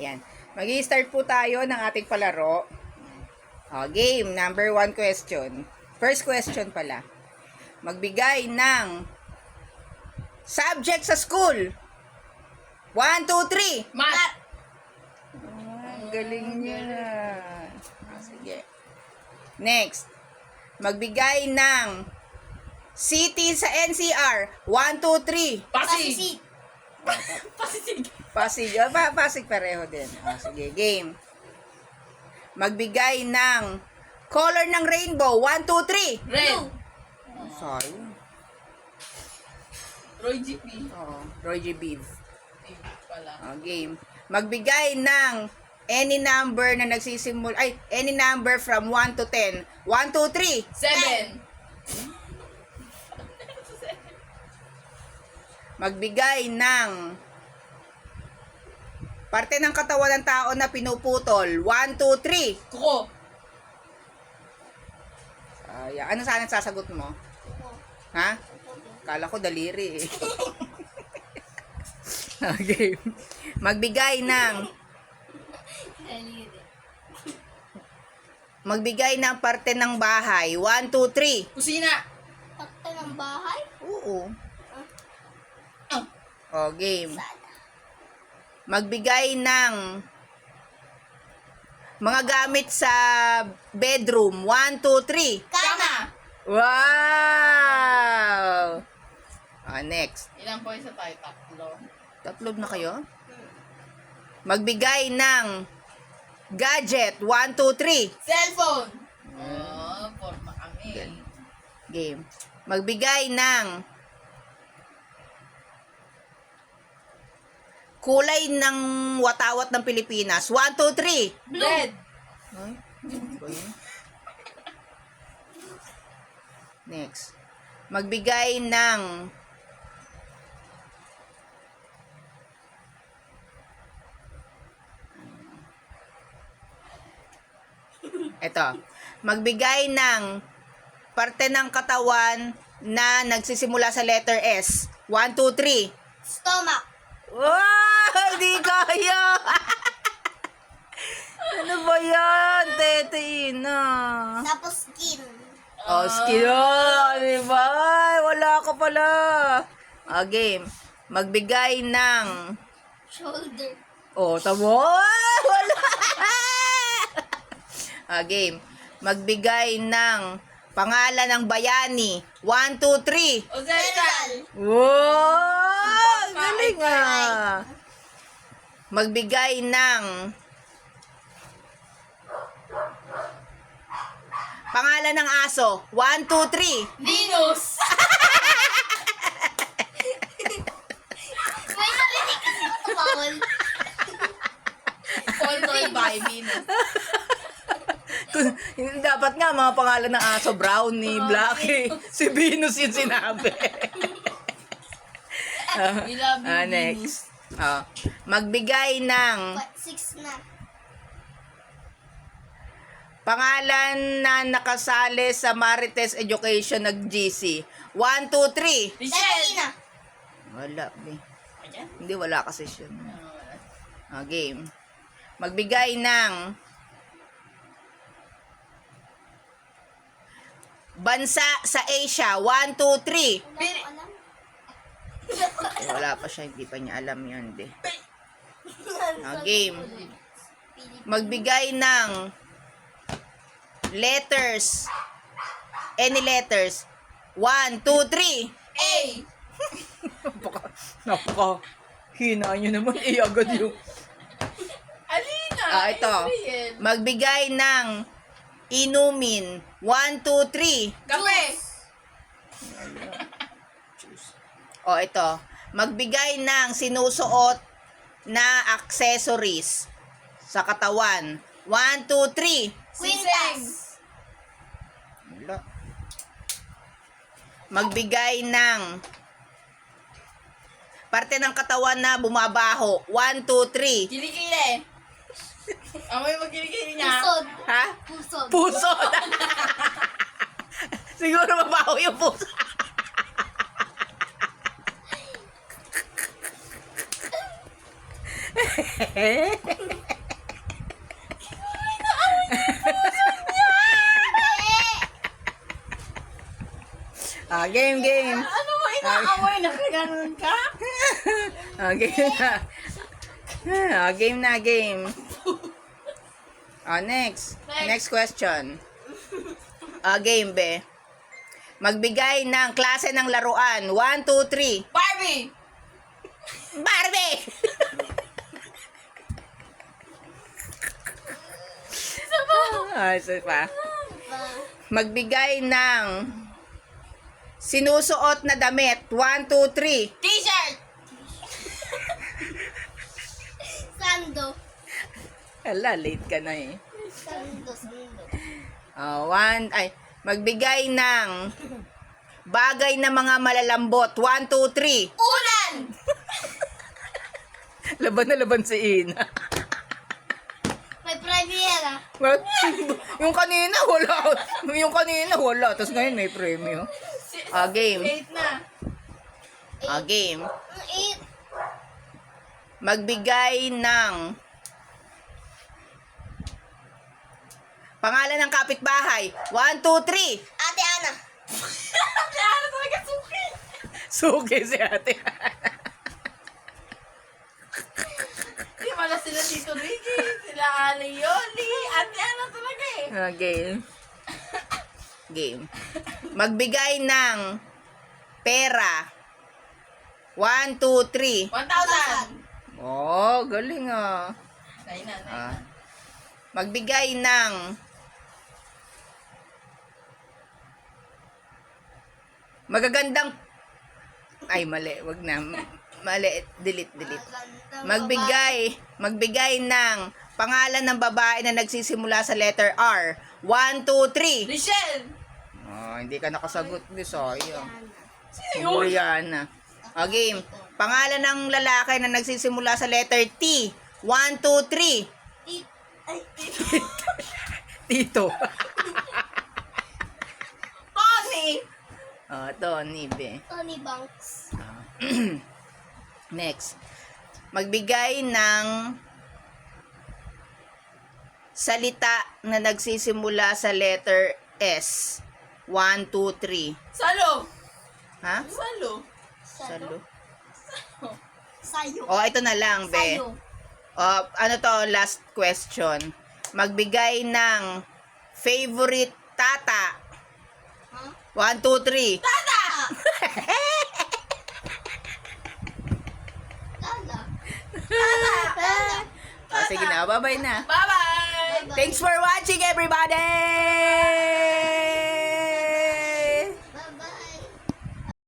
Ayan. Mag-i-start po tayo ng ating palaro. Game, number 1 question. First question pala. Magbigay ng subject sa school. 1, 2, 3. Math! Galing niya. Sige. Next. Magbigay ng city sa NCR. 1, 2, 3. Pasig! Pasig! Pasig. Pasig pareho din. Sige, game. Magbigay ng color ng rainbow. 1, 2, 3. Red! Sorry. Roy GP. Roy G. Beef. Pala. Game. Magbigay ng any number na nagsisimula. Any number from 1 to 10. 1, 2, 3. 7! Magbigay ng parte ng katawan ng tao na pinuputol. 1, 2, 3. Kuko! Ano sana sasagot mo? Ha? Kala ko daliri eh. Okay. Magbigay ng parte ng bahay. 1, 2, 3. Kusina! Takta ng bahay? Oo. Game. Magbigay ng mga gamit sa bedroom. 1, 2, 3. Kama! Wow! Next. Ilan po isa tayo? Tatlo. Tatlo na kayo? Magbigay ng gadget. 1, 2, 3. Cellphone! Forma kami. Game. Magbigay ng kulay ng watawat ng Pilipinas. 1, 2, 3. Red! Ay, ano ba yun? Next. Magbigay ng Magbigay ng parte ng katawan na nagsisimula sa letter S. 1, 2, 3. Stomach. Wow! Di kaya! Ano ba yan? Tete Ina. Tapos skin. Skin. Diba? Ay, wala ka pala. Game. Magbigay ng Shoulder. tamo. Wala. Game. Magbigay ng pangalan ng bayani. 1, 2, 3. Ozertal! Wow! Galing ah! Magbigay ng pangalan ng aso. 1, 2, 3. Venus! May narinig kasi ako bawal. Control by Venus. Dapat nga mga pangalan ng aso. Brownie, Blackie. Si Venus yung sinabi. We love you, Venus. Next. Magbigay ng 6 na. pangalan na nakasali sa Marites Education nag-GC. 1, 2, 3. Michelle! Wala, be. Ayan. Hindi, wala kasi siya. Game. Magbigay ng bansa sa Asia. 1, 2, 3. Alam? Wala pa siya, hindi pa niya alam yun, de. Game. Magbigay ng letters. Any letters. 1, 2, 3. A! Napaka hina nyo naman. Agad yung Alina! ito. Adrian. Magbigay ng inumin. 1, 2, 3. Kape! Ito. Magbigay ng sinusuot na accessories sa katawan. 1, 2, 3. Siseng! Wala. Magbigay ng parte ng katawan na bumabaho. 1, 2, 3. Kilikili! Amoy mo kilikili niya. Pusod. Ha? Pusod. Puso. Siguro mabaho yung puso. Game, game. Ano mo inaaway? Nakaganon ka? Game na. Game na, game. Next. Next question. Game, be. Magbigay ng klase ng laruan. 1, 2, 3. Barbie! Barbie! Isa pa! Isa pa. Magbigay ng sinusuot na damit. 1, 2, 3. T-shirt! Sando. Hala, late ka na eh. Sando. Magbigay ng bagay na mga malalambot. 1, 2, 3. Ulan! Laban na laban si Ina. May premiere. Yung kanina wala. Yung kanina wala. Tapos ngayon may premyo. Game. 8 na. Game. 8. Magbigay ng pangalan ng kapitbahay. 1, 2, 3. Ate Ana. Ano talaga suki? Suki si ate. Di pala sila Tito Ricky, sila Ali Yoli, ate ano talaga eh. Game. Game. Magbigay ng pera. 1, 2, 3. 1,000. Oh, galing ah. Nine na. Magbigay ng magagandang mali, wag na. Mali, delete. Magbigay ng pangalan ng babae na nagsisimula sa letter R. 1, 2, 3. Michelle! Hindi ka nakasagot, sayang. Sino yun? Mariana. Game. Pangalan ng lalaki na nagsisimula sa letter T. 1, 2, 3. Tito. Tony! Tony, be. Tony Banks. Next. Magbigay ng salita na nagsisimula sa letter S. 1, 2, 3. Salo! Ha? Salo! Salo. Sayo. Ito na lang, be. Sayo. Last question. Magbigay ng favorite tata. 1, 2, 3. Tata! Lala. Sige na, bye-bye na. Bye-bye! Thanks for watching, everybody!